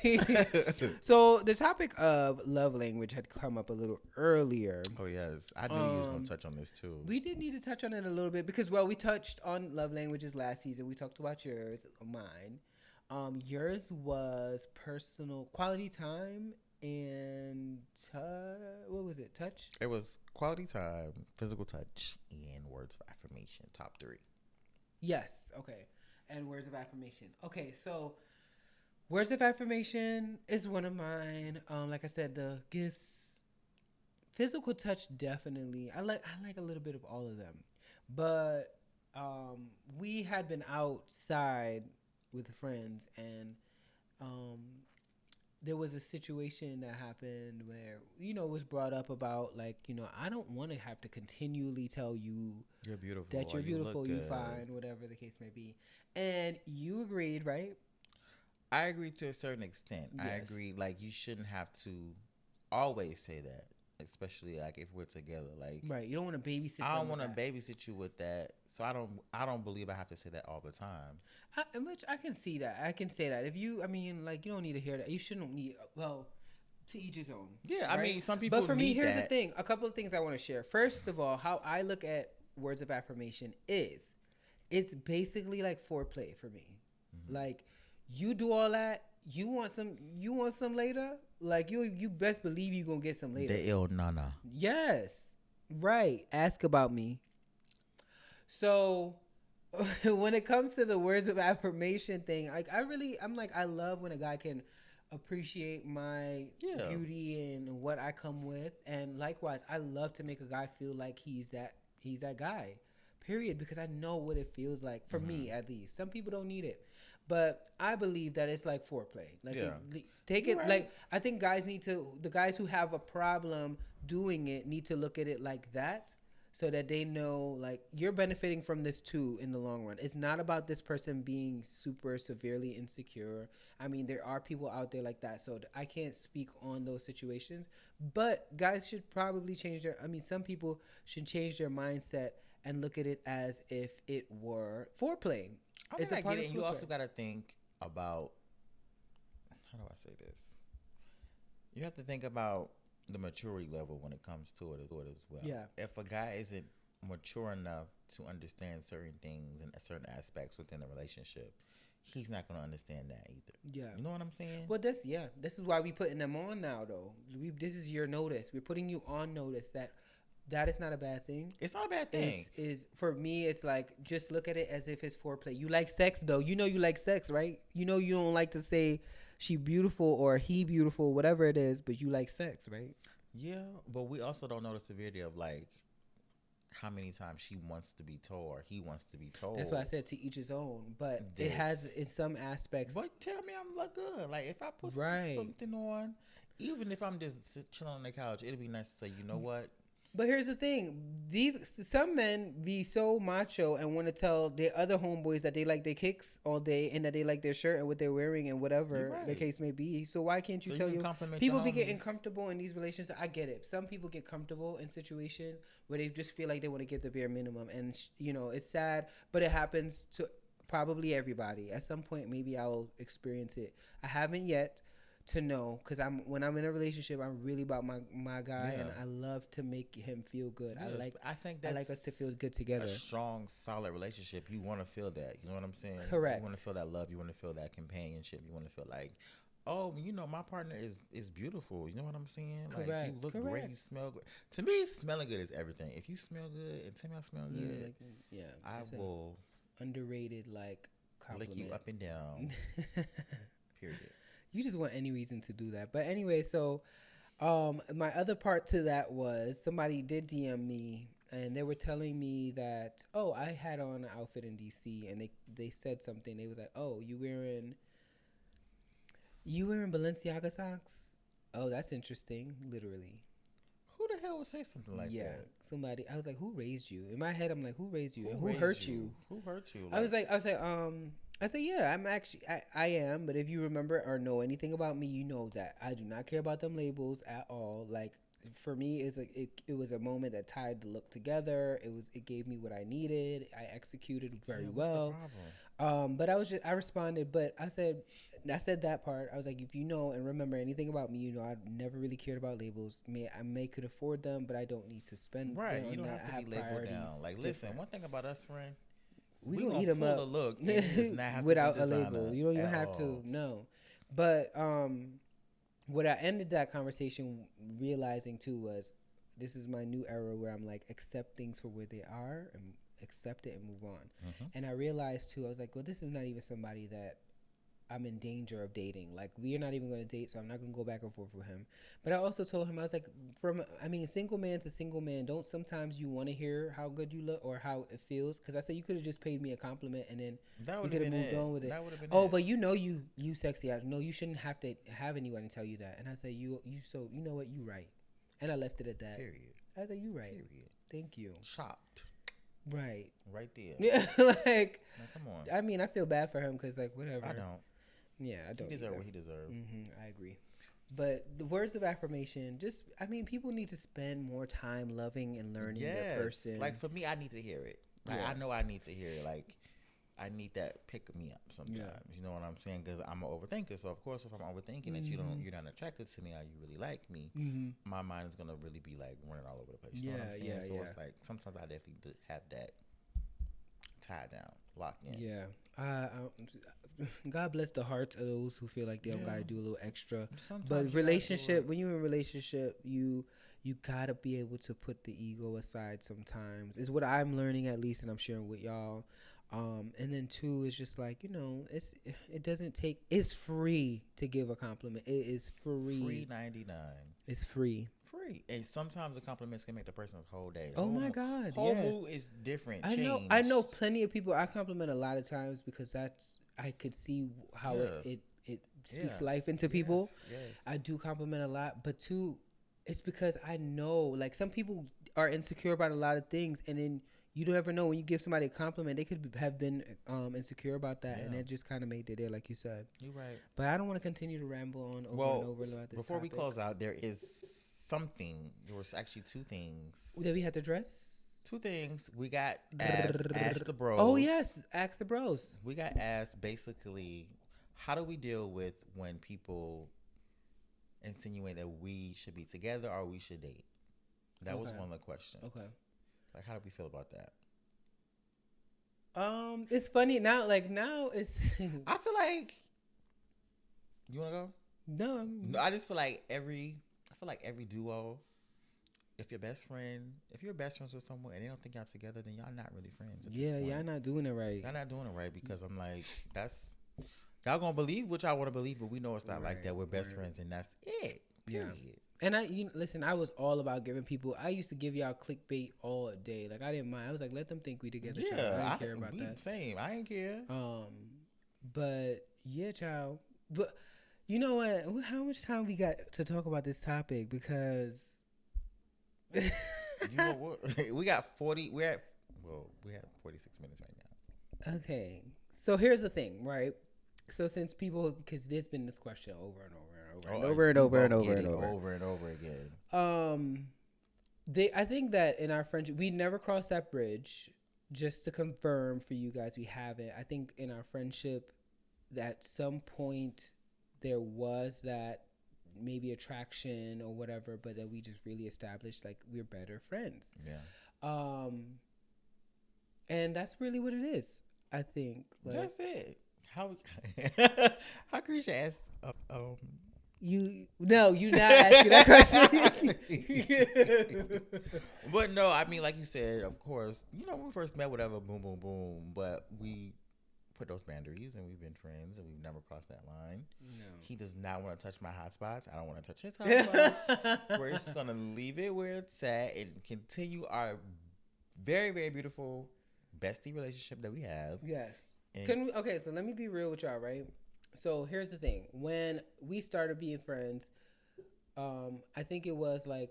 so the topic of love language had come up a little earlier. Oh, yes. I knew you was going to touch on this, too. We did need to touch on it a little bit because, well, we touched on love languages last season. We talked about yours, mine. Yours was personal quality time and what was it? Touch? It was quality time, physical touch, and words of affirmation. Top 3. Yes. Okay. And words of affirmation. Okay. So words of affirmation is one of mine. Like I said, the gifts, physical touch, definitely. I like a little bit of all of them, but we had been outside with friends, and there was a situation that happened where, it was brought up about, like, I don't want to have to continually tell you you're beautiful, that you're beautiful, you're fine, whatever the case may be. And you agreed, right? I agree to a certain extent. Yes. I agree. Like, you shouldn't have to always say that, especially like if we're together. Like, right, you don't want to babysit. I don't want to babysit you with that. So I don't believe I have to say that all the time. Which I can see that. I can say that. If you, you don't need to hear that. You shouldn't need. Well, to each his own. Yeah, right? I mean, some people. But for me, here's that. the thing. A couple of things I want to share. First of all, how I look at words of affirmation is, it's basically like foreplay for me. Mm-hmm. Like, you do all that. You want some later. Like, you best believe you gonna get some later. The ill nana. Yes, right. Ask about me. So, when it comes to the words of affirmation thing, like I love when a guy can appreciate my beauty and what I come with, and likewise, I love to make a guy feel like he's that guy. Period. Because I know what it feels like for me, at least. Some people don't need it. But I believe that it's like foreplay. Like, take it, right. Like, I think the guys who have a problem doing it need to look at it like that, so that they know, like, you're benefiting from this too in the long run. It's not about this person being super severely insecure. I mean, there are people out there like that, so I can't speak on those situations. But guys should probably some people should change their mindset and look at it as if it were foreplay. I get it. And you also got to think about, how do I say this? You have to think about the maturity level when it comes to it as well. Yeah. If a guy isn't mature enough to understand certain things and certain aspects within a relationship, he's not going to understand that either. Yeah. You know what I'm saying? Well, this is why we putting them on now, though. This is your notice. We're putting you on notice that that is not a bad thing. It's not a bad thing. Is for me, it's like, just look at it as if it's foreplay. You like sex, though. You know you like sex, right? You know you don't like to say she beautiful or he beautiful, whatever it is, but you like sex, right? Yeah, but we also don't know the severity of, like, how many times she wants to be told or he wants to be told. That's why I said to each his own. But it has, in some aspects. But tell me I'm look good. Like, if I put something on, even if I'm just chilling on the couch, it'd be nice to say, you know what? But here's the thing: some men be so macho and want to tell their other homeboys that they like their kicks all day and that they like their shirt and what they're wearing and whatever the case may be. So why can't you tell you? People be getting comfortable in these relationships. I get it. Some people get comfortable in situations where they just feel like they want to get the bare minimum, and it's sad, but it happens to probably everybody at some point. Maybe I'll experience it. I haven't yet. To know, because when I'm in a relationship, I'm really about my guy, and I love to make him feel good. Yes, I think that's I like us to feel good together. A strong, solid relationship. You want to feel that. You know what I'm saying? Correct. You want to feel that love. You want to feel that companionship. You want to feel like, oh, my partner is beautiful. You know what I'm saying? Correct. Like, you look great. You smell good. To me, smelling good is everything. If you smell good and tell me I smell good, I will underrated compliment. lick you up and down. Period. You just want any reason to do that. But anyway, so my other part to that was somebody did DM me and they were telling me that, oh, I had on an outfit in DC, and they said something. They was like, oh, you wearing Balenciaga socks? Oh, that's interesting. Literally. Who the hell would say something like that? Yeah, somebody. I was like, who raised you? In my head, I'm like, who raised you? And who hurt you? Who hurt you? I said, yeah, I am. But if you remember or know anything about me, you know that I do not care about them labels at all. Like, for me, it was a moment that tied the look together. It gave me what I needed. I executed very well. But I responded, but I said that part. I was like, if you know and remember anything about me, you know I never really cared about labels. I could afford them, but I don't need to spend. Right, you don't have to be labeled down. Like, listen, one thing about us, friend. We gonna eat them up. Look without a label. You don't even have to. No, but what I ended that conversation realizing too was, this is my new era where I'm like, accept things for where they are and accept it and move on. Mm-hmm. And I realized too, I was like, well, this is not even somebody that I'm in danger of dating. Like, we are not even going to date, so I'm not going to go back and forth with him. But I also told him, I was like, single man to single man, don't sometimes you want to hear how good you look or how it feels? Because I said, you could have just paid me a compliment and then we could have moved on with it. But you know you sexy. No, you shouldn't have to have anyone tell you that. And I said, you know what, you right. And I left it at that. Period. I said, you right. Period. Thank you. Chopped. Right. Right there. Yeah, come on. I mean, I feel bad for him because, whatever. I don't. Yeah, I don't. He deserves what he deserves. Mm-hmm, I agree. But the words of affirmation, people need to spend more time loving and learning their person. Like, for me, I need to hear it. Like, I know I need to hear it. Like, I need that pick me up sometimes. Yeah. You know what I'm saying? Because I'm an overthinker. So, of course, if I'm overthinking that you're not attracted to me or you really like me, my mind is going to really be, running all over the place. You know what I'm saying? So, it's like, sometimes I definitely have that tied down, locked in. Yeah. God bless the hearts of those who feel like they don't gotta do a little extra. Sometimes but relationship, when you're in a relationship, you gotta be able to put the ego aside sometimes. Is what I'm learning, at least, and I'm sharing with y'all. And then two, it's just it doesn't take. It's free to give a compliment. It is free. Free 99. It's free. And sometimes the compliments can make the person's whole day. My God, whole mood is different. I know plenty of people I compliment a lot of times because I could see how it speaks life into people. Yes. I do compliment a lot, but two, it's because I know, some people are insecure about a lot of things, and then you don't ever know when you give somebody a compliment, they could have been insecure about that, and it just kind of made their day, like you said. You're right. But I don't want to continue to ramble on over and over about this. Before we close out, there was actually two things that we had to address. Two things. We got asked the bros. Oh yes, ask the bros. We got asked basically, how do we deal with when people insinuate that we should be together or we should date? That was one of the questions. Okay. Like, how do we feel about that? It's funny now. Now it's. I feel like. You wanna go? No. I just feel like every duo if you're best friends with someone and they don't think y'all together, then y'all not really friends. Yeah, y'all not doing it right. Y'all not doing it right because I'm like, y'all gonna believe what y'all want to believe, but we know it's not like that. We're best friends, and that's it. Period. Yeah. And listen, I was all about giving people. I used to give y'all clickbait all day. Like I didn't mind. I was like, let them think we together. Yeah, child. I didn't care about that. Same. I ain't care. But yeah, child. But you know what? How much time we got to talk about this topic? Because you know what? We got 40. We have 46 minutes right now. Okay. So here's the thing, right? So since people, because there's been this question over and over again. I think that in our friendship, we never crossed that bridge. Just to confirm for you guys, we haven't. I think in our friendship, at some point, there was that maybe attraction or whatever, but that we just really established like we're better friends. Yeah. And that's really what it is. I think. Like, that's it. How Trisha asked. You not asking that question. But no, I mean, like you said, of course, when we first met, whatever, boom, boom, boom. But we put those boundaries, and we've been friends, and we've never crossed that line. No. He does not want to touch my hot spots. I don't want to touch his hot spots. We're just gonna leave it where it's at and continue our very, very beautiful bestie relationship that we have. Yes. Okay, so let me be real with y'all, right? So here's the thing. When we started being friends, I think it was like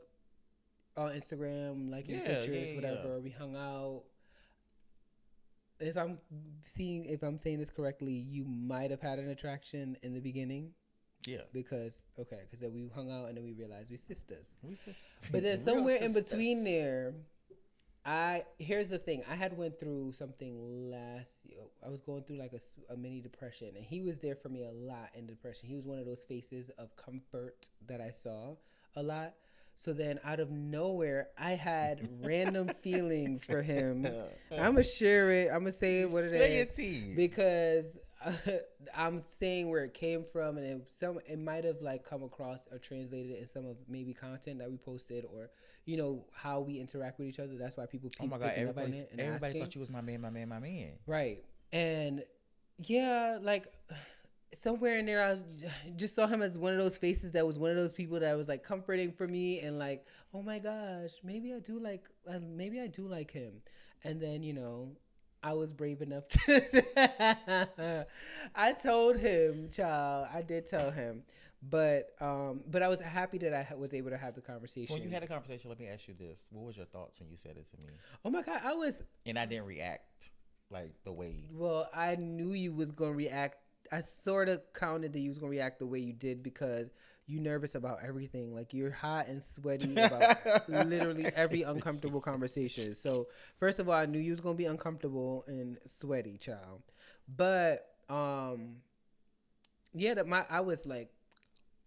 on Instagram, like in pictures, whatever. Yeah. We hung out. If I'm saying this correctly, you might have had an attraction in the beginning. Yeah. Because then we hung out and then we realized we're sisters. But then somewhere in between there, here's the thing. I had went through something last year. I was going through like a mini depression, and he was there for me a lot in depression. He was one of those faces of comfort that I saw a lot. So then out of nowhere, I had random feelings for him. I'm going to share it. I'm going to say what it is. Because I'm saying where it came from, and it might have like come across or translated in some of maybe content that we posted, or how we interact with each other. That's why people keep picking up on it and everybody asking. Thought you was my man. Right. And yeah, like somewhere in there, I just saw him as one of those faces that was one of those people that was like comforting for me, and like, oh my gosh, maybe I do like him. And then I was brave enough to I told him, child. I did tell him. But I was happy that I was able to have the conversation. So when you had a conversation, let me ask you this. What was your thoughts when you said it to me? Oh my God, And I didn't react like the way. Well, I knew you was going to react. I sort of counted that you was going to react the way you did because you're nervous about everything. Like you're hot and sweaty about literally every uncomfortable conversation. So first of all, I knew you was going to be uncomfortable and sweaty, child. But I was like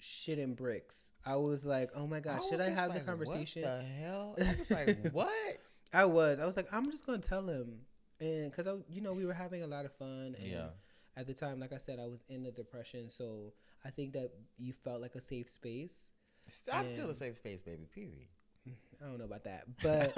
shitting bricks. I was like, oh my God, should I have the conversation? What the hell? I was like, what? I was like, I'm just going to tell him. And because, we were having a lot of fun. And at the time, like I said, I was in a depression. So I think that you felt like a safe space. I'm still a safe space, baby, period. I don't know about that. But,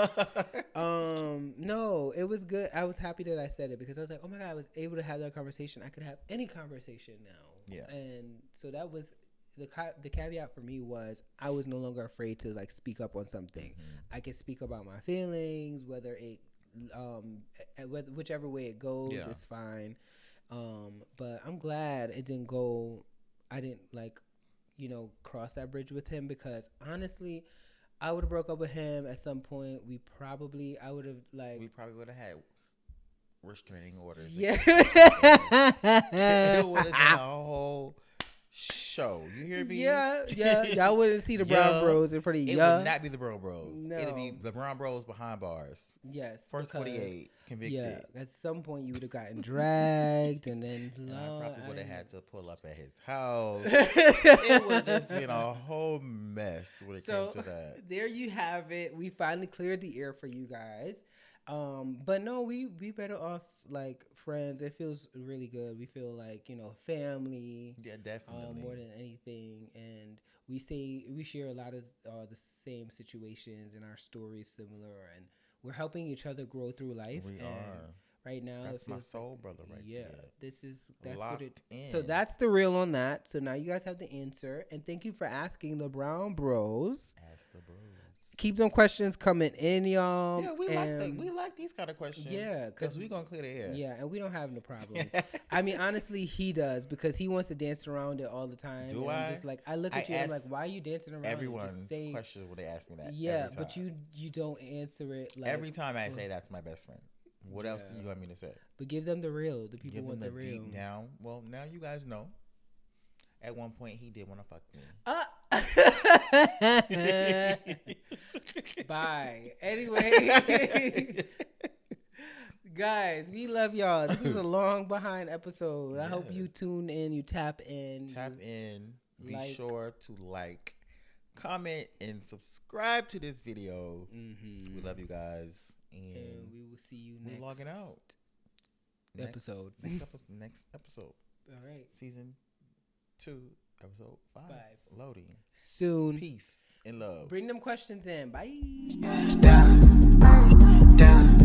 no, it was good. I was happy that I said it because I was like, oh my God, I was able to have that conversation. I could have any conversation now. Yeah. And so that was the caveat for me was I was no longer afraid to like speak up on something. Mm-hmm. I could speak about my feelings, whether it, whichever way it goes, it's fine. But I'm glad it didn't go. I didn't cross that bridge with him because honestly, I would have broke up with him at some point. We probably would have had restraining orders. Yeah. It would have been a whole show. You hear me? Yeah. Y'all wouldn't see the Brown Bros in front of you. It would not be the Brown Bros. No. It'd be the Brown Bros behind bars. Yes. First 48 convicted. Yeah. At some point, you would have gotten dragged, and then I probably would have had to pull up at his house. It would have just been a whole mess when it came to that. There you have it. We finally cleared the air for you guys. But no, we better off like friends. It feels really good. We feel like, family. Yeah, definitely. More than anything. And we share a lot of the same situations, and our stories similar, and we're helping each other grow through life. We are. Right now, that's my soul brother right there. That's Locked what it. in. So that's the real on that. So now you guys have the answer, and thank you for asking the Brown Bros. Ask the bros. Keep them questions coming in, y'all. Yeah, we like these kind of questions. Yeah, because we gonna clear the air. Yeah, and we don't have no problems. I mean, honestly, he does because he wants to dance around it all the time. Do and I? I'm just like, I look at you and I'm like, why are you dancing around? Everyone's questions when they ask me that. Yeah, but you don't answer it. Like, every time I say that's my best friend. What else do you want me to say? But give them the real. The people want the real. Deep down. Well, now you guys know. At one point, he did want to fuck me. Bye. Anyway, guys, we love y'all. This is a long behind episode. I hope you tune in. You tap in. Be sure to like, comment, and subscribe to this video. We love you guys. And we will see you next. We're logging out. Episode. Next episode. All right. Season 2, episode 5. Loading. Soon. Peace and love. Bring them questions in. Bye. Down.